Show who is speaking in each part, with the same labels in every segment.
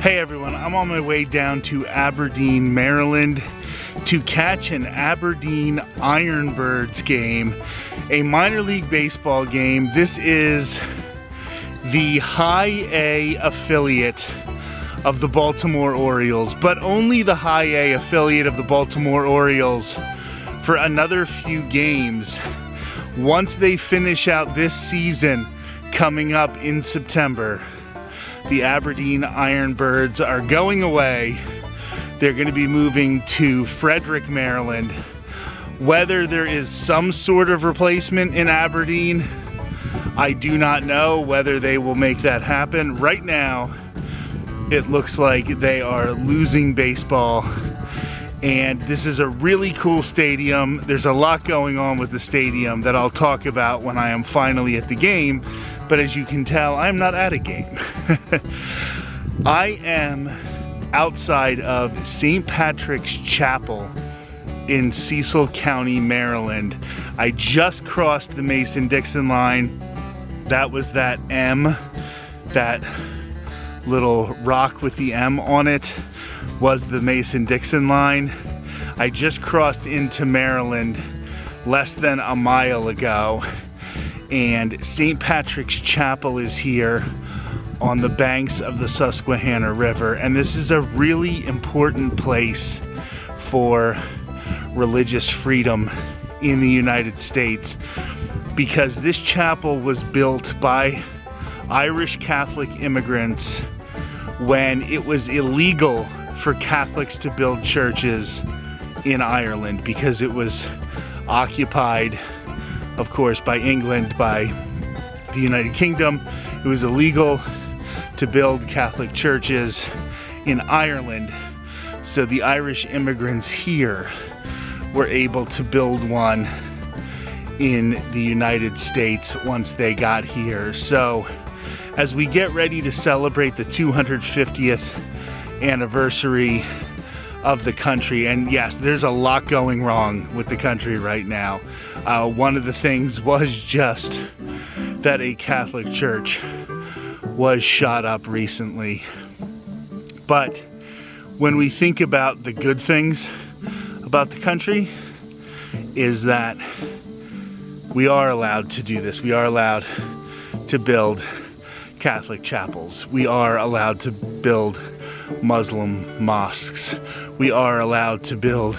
Speaker 1: Hey everyone, I'm on my way down to Aberdeen, Maryland to catch an Aberdeen IronBirds game, a minor league baseball game. This is the high A affiliate of the Baltimore Orioles, but only the high A affiliate of the Baltimore Orioles for another few games. Once they finish out this season coming up in September, the Aberdeen IronBirds are going away. They're going to be moving to Frederick, Maryland. Whether there is some sort of replacement in Aberdeen, I do not know whether they will make that happen. Right now, it looks like they are losing baseball, and this is a really cool stadium. There's a lot going on with the stadium that I'll talk about when I am finally at the game, but as you can tell, I'm not at a game. I am outside of St. Patrick's Chapel in Cecil County, Maryland. I just crossed the Mason-Dixon line. That was that M, that little rock with the M on it was the Mason-Dixon line. I just crossed into Maryland less than a mile ago, and St. Patrick's Chapel is here on the banks of the Susquehanna River, and this is a really important place for religious freedom in the United States, because this chapel was built by Irish Catholic immigrants when it was illegal for Catholics to build churches in Ireland, because it was occupied, of course, by England, by the United Kingdom. It was illegal to build Catholic churches in Ireland, so the Irish immigrants here were able to build one in the United States once they got here. So as we get ready to celebrate the 250th anniversary of the country, and yes, there's a lot going wrong with the country right now. One of the things was just that a Catholic church was shot up recently. But when we think about the good things about the country, is that we are allowed to do this. We are allowed to build Catholic chapels. We are allowed to build Muslim mosques. We are allowed to build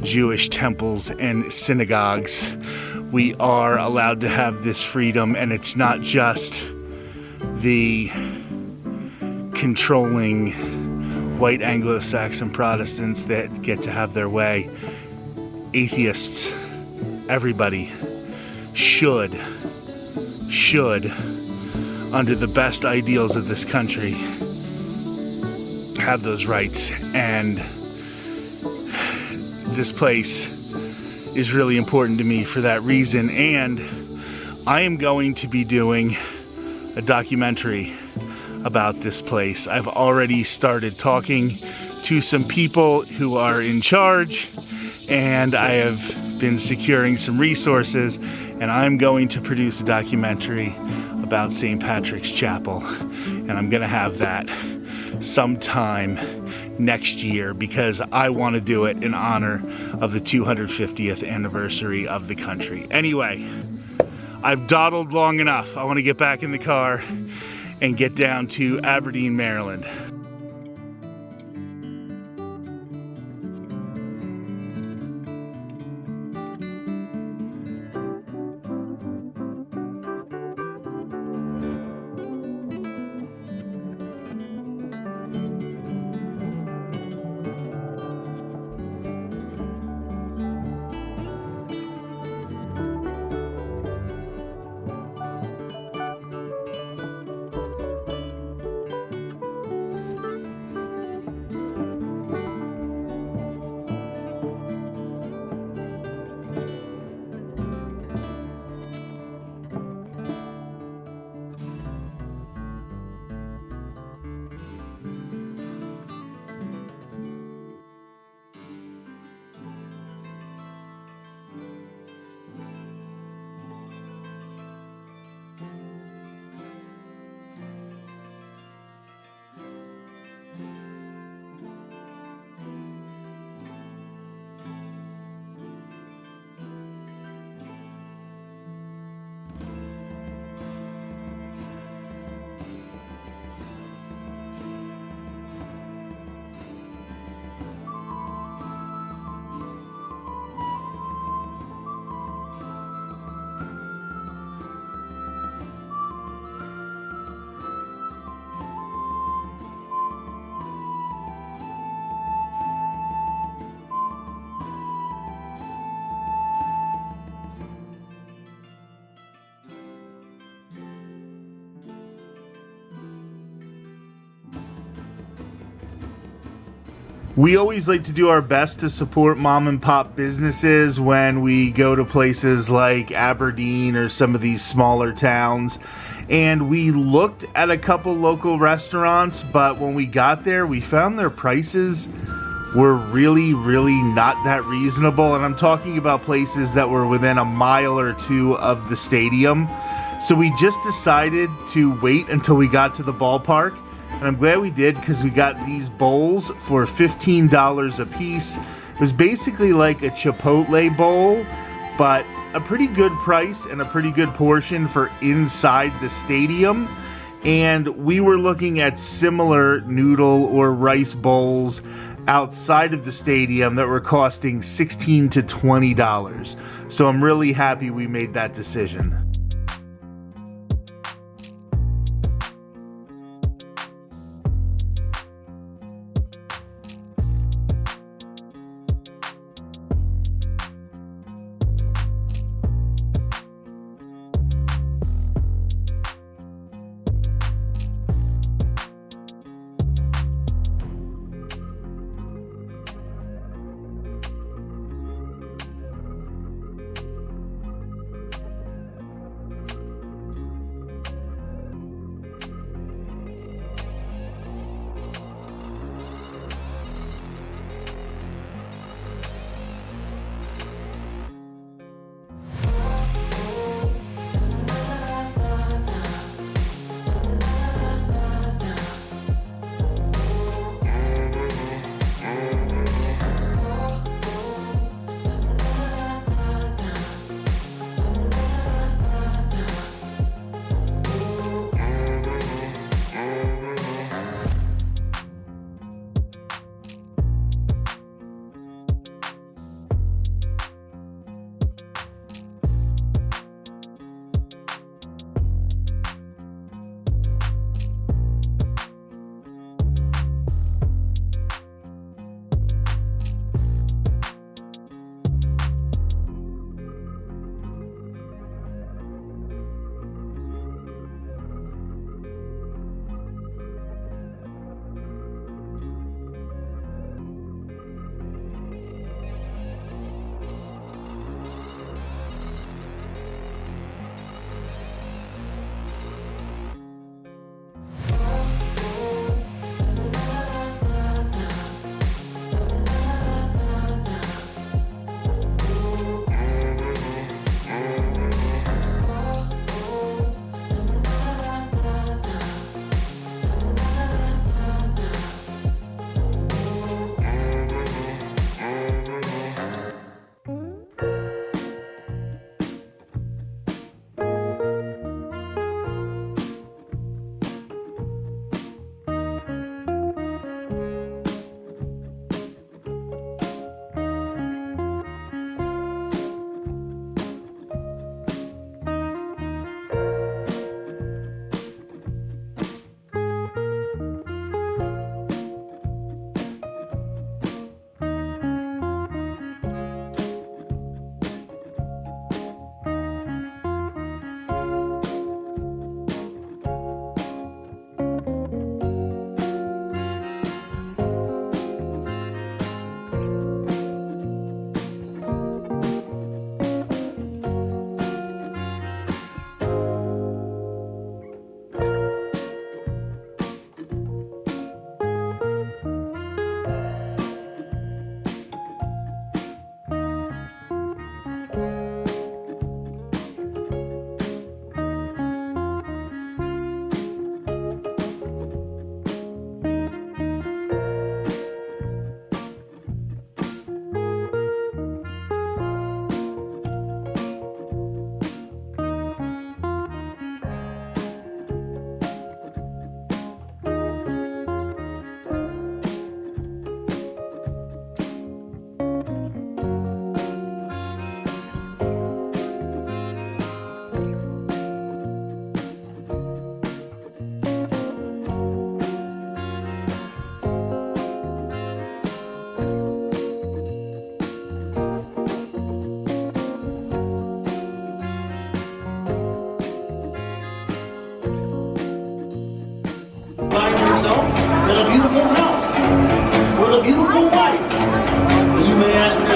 Speaker 1: Jewish temples and synagogues. We are allowed to have this freedom, and it's not just the controlling white Anglo-Saxon Protestants that get to have their way. Atheists, everybody should, under the best ideals of this country, have those rights. And this place is really important to me for that reason. And I am going to be doing a documentary about this place. I've already started talking to some people who are in charge, and I have been securing some resources, and I'm going to produce a documentary about St. Patrick's Chapel, and I'm gonna have that sometime next year because I want to do it in honor of the 250th anniversary of the country. Anyway, I've dawdled long enough. I want to get back in the car and get down to Aberdeen, Maryland. We always like to do our best to support mom and pop businesses when we go to places like Aberdeen or some of these smaller towns. And we looked at a couple local restaurants, but when we got there, we found their prices were really not that reasonable. And I'm talking about places that were within a mile or two of the stadium. So we just decided to wait until we got to the ballpark. And I'm glad we did, because we got these bowls for $15 a piece. It was basically like a Chipotle bowl, but a pretty good price and a pretty good portion for inside the stadium. And we were looking at similar noodle or rice bowls outside of the stadium that were costing $16 to $20. So I'm really happy we made that decision.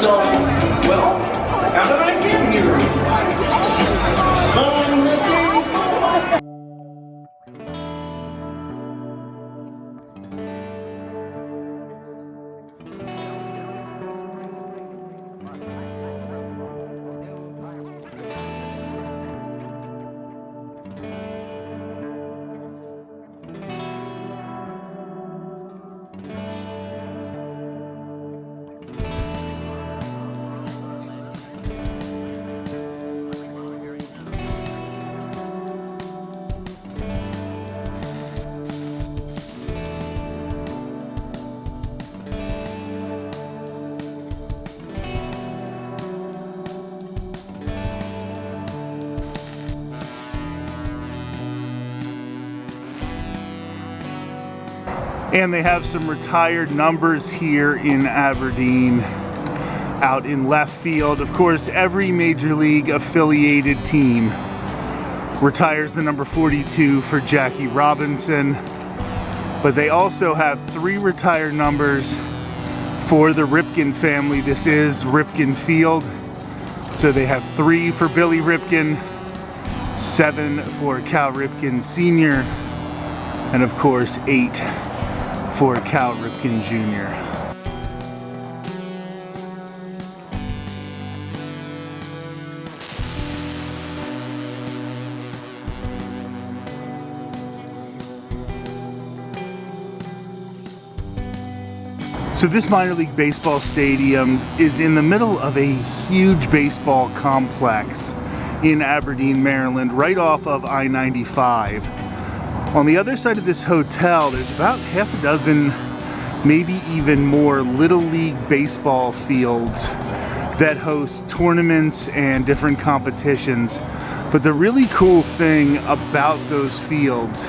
Speaker 2: So, well, how did I get here?
Speaker 1: And they have some retired numbers here in Aberdeen, out in left field. Of course, every major league affiliated team retires the number 42 for Jackie Robinson, but they also have 3 retired numbers for the Ripken family. This is Ripken Field, so they have 3 for Billy Ripken, 7 for Cal Ripken Sr., and of course 8 for Cal Ripken Jr. So this minor league baseball stadium is in the middle of a huge baseball complex in Aberdeen, Maryland, right off of I-95. On the other side of this hotel, there's about half a dozen, maybe even more, Little League baseball fields that host tournaments and different competitions. But the really cool thing about those fields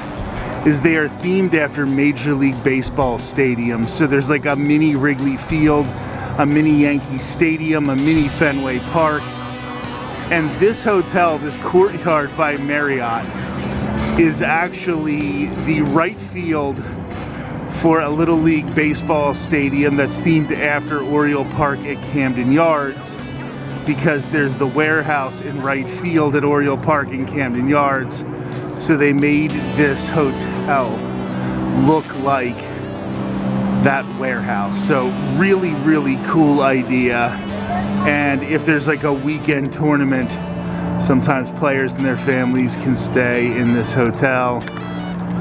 Speaker 1: is they are themed after Major League Baseball stadiums. So there's like a mini Wrigley Field, a mini Yankee Stadium, a mini Fenway Park. And this hotel, this Courtyard by Marriott, is actually the right field for a Little League Baseball stadium that's themed after Oriole Park at Camden Yards, because there's the warehouse in right field at Oriole Park in Camden Yards. So they made this hotel look like that warehouse. So really, really cool idea. And if there's like a weekend tournament, sometimes players and their families can stay in this hotel,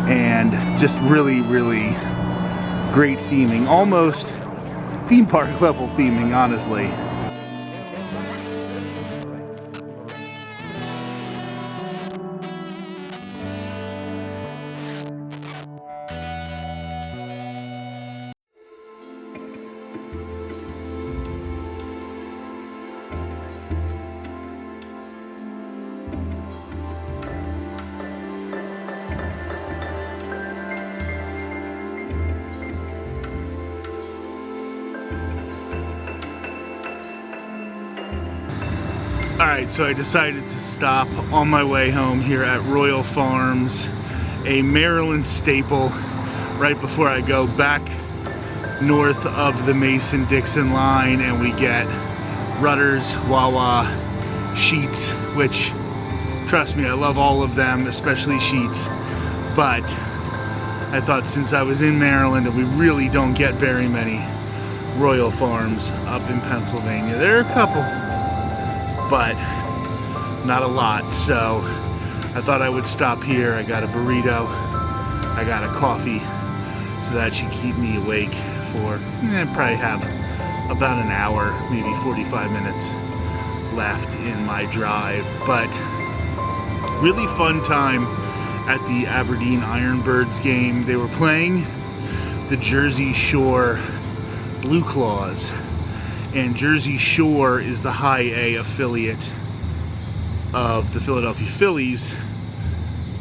Speaker 1: and just really, really great theming. Almost theme park level theming, honestly. Alright, so I decided to stop on my way home here at Royal Farms, a Maryland staple, right before I go back north of the Mason-Dixon line, and we get Rutter's, Wawa, Sheets, which, trust me, I love all of them, especially Sheets. But I thought, since I was in Maryland and we really don't get very many Royal Farms up in Pennsylvania, there are a couple, but not a lot, so I thought I would stop here. I got a burrito, I got a coffee, so that should keep me awake for, probably have about an hour, maybe 45 minutes left in my drive. But really fun time at the Aberdeen IronBirds game. They were playing the Jersey Shore Blue Claws, and Jersey Shore is the high A affiliate of the Philadelphia Phillies.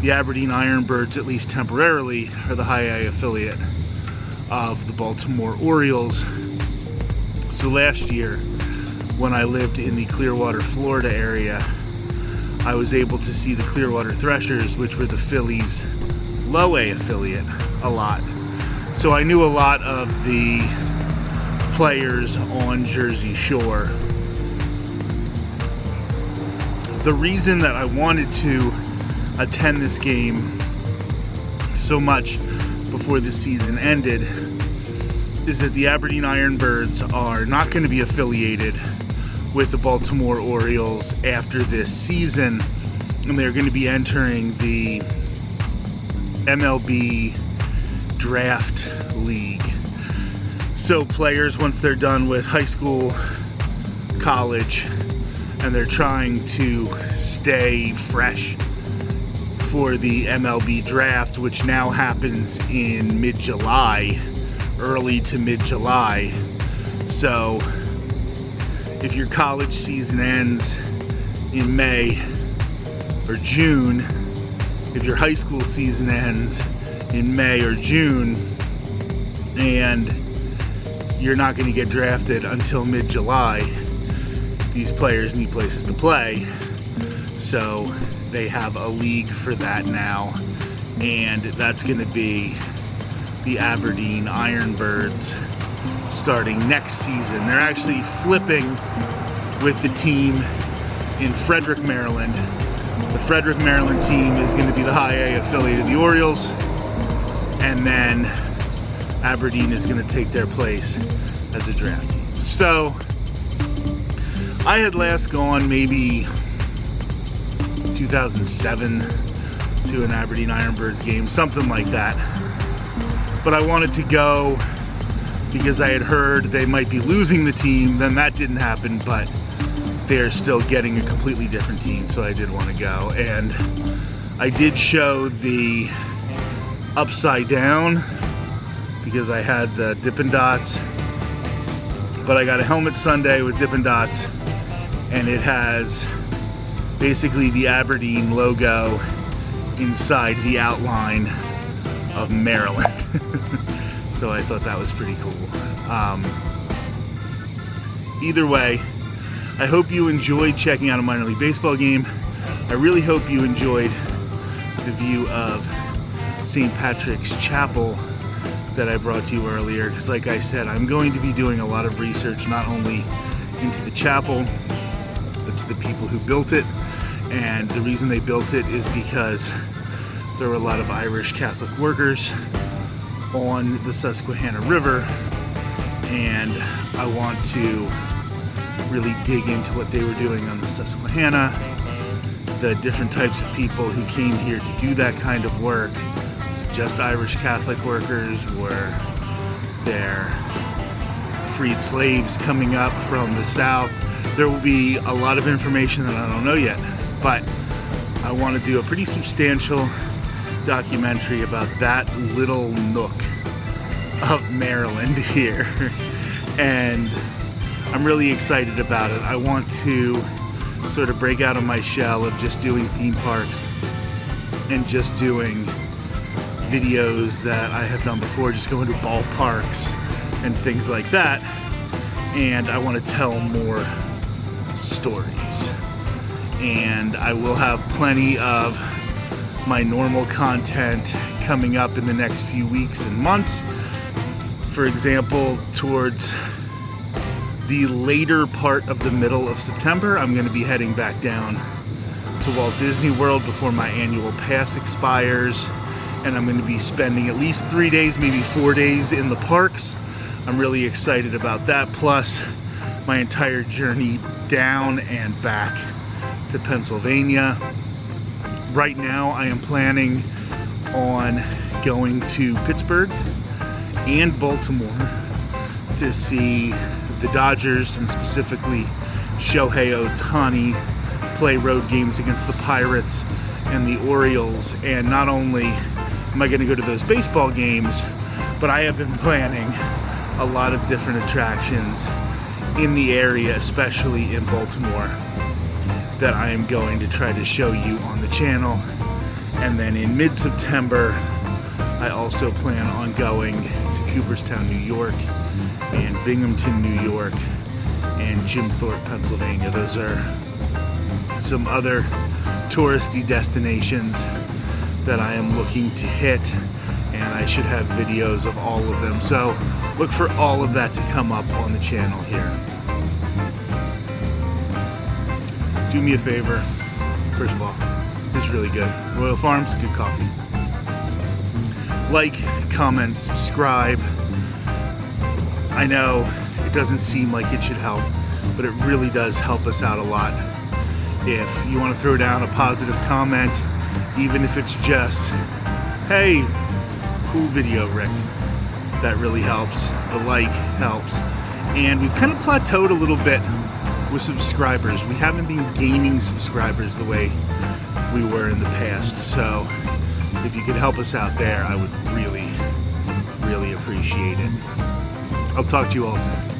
Speaker 1: The Aberdeen IronBirds, at least temporarily, are the high A affiliate of the Baltimore Orioles. So last year, when I lived in the Clearwater, Florida area, I was able to see the Clearwater Threshers, which were the Phillies' low A affiliate, a lot. So I knew a lot of the players on Jersey Shore. The reason that I wanted to attend this game so much before the season ended is that the Aberdeen IronBirds are not going to be affiliated with the Baltimore Orioles after this season, and they're going to be entering the MLB Draft League. So players, once they're done with high school, college, and they're trying to stay fresh for the MLB draft, which now happens in mid-July, early to mid-July. So if your college season ends in May or June, if your high school season ends in May or June, and you're not going to get drafted until mid-July, these players need places to play. So they have a league for that now, and that's going to be the Aberdeen IronBirds starting next season. They're actually flipping with the team in Frederick, Maryland. The Frederick, Maryland team is going to be the high A affiliate of the Orioles, and then Aberdeen is going to take their place as a draft team. So I had last gone maybe 2007 to an Aberdeen IronBirds game, something like that. But I wanted to go because I had heard they might be losing the team. Then that didn't happen, but they're still getting a completely different team, so I did want to go. And I did show the upside down because I had the Dippin' Dots, but I got a helmet Sunday with Dippin' Dots, and it has basically the Aberdeen logo inside the outline of Maryland. So I thought that was pretty cool. Either way, I hope you enjoyed checking out a minor league baseball game. I really hope you enjoyed the view of St. Patrick's Chapel that I brought to you earlier, because like I said, I'm going to be doing a lot of research not only into the chapel, but to the people who built it. And the reason they built it is because there were a lot of Irish Catholic workers on the Susquehanna River, and I want to really dig into what they were doing on the Susquehanna, the different types of people who came here to do that kind of work. Just Irish Catholic workers? Were there freed slaves coming up from the South? There will be a lot of information that I don't know yet, but I want to do a pretty substantial documentary about that little nook of Maryland here, and I'm really excited about it. I want to sort of break out of my shell of just doing theme parks and just doing videos that I have done before, just going to ballparks and things like that, and I want to tell more stories. And I will have plenty of my normal content coming up in the next few weeks and months. For example, towards the later part of the middle of September, I'm going to be heading back down to Walt Disney World before my annual pass expires, and I'm going to be spending at least 3 days, maybe 4 days in the parks. I'm really excited about that, plus my entire journey down and back to Pennsylvania. Right now I am planning on going to Pittsburgh and Baltimore to see the Dodgers, and specifically Shohei Ohtani, play road games against the Pirates and the Orioles. And not only am I going to go to those baseball games, but I have been planning a lot of different attractions in the area, especially in Baltimore, that I am going to try to show you on the channel. And then in mid-September, I also plan on going to Cooperstown, New York, and Binghamton, New York, and Jim Thorpe, Pennsylvania. Those are some other touristy destinations that I am looking to hit, and and I should have videos of all of them. So look for all of that to come up on the channel here. Do me a favor, first of all, it's really good. Royal Farms, good coffee. Like, comment, subscribe. I know it doesn't seem like it should help, but it really does help us out a lot. If you want to throw down a positive comment, even if it's just, hey, cool video, Rick, that really helps. The like helps. And we've kind of plateaued a little bit with subscribers. We haven't been gaining subscribers the way we were in the past. So if you could help us out there, I would really, really appreciate it. I'll talk to you all soon.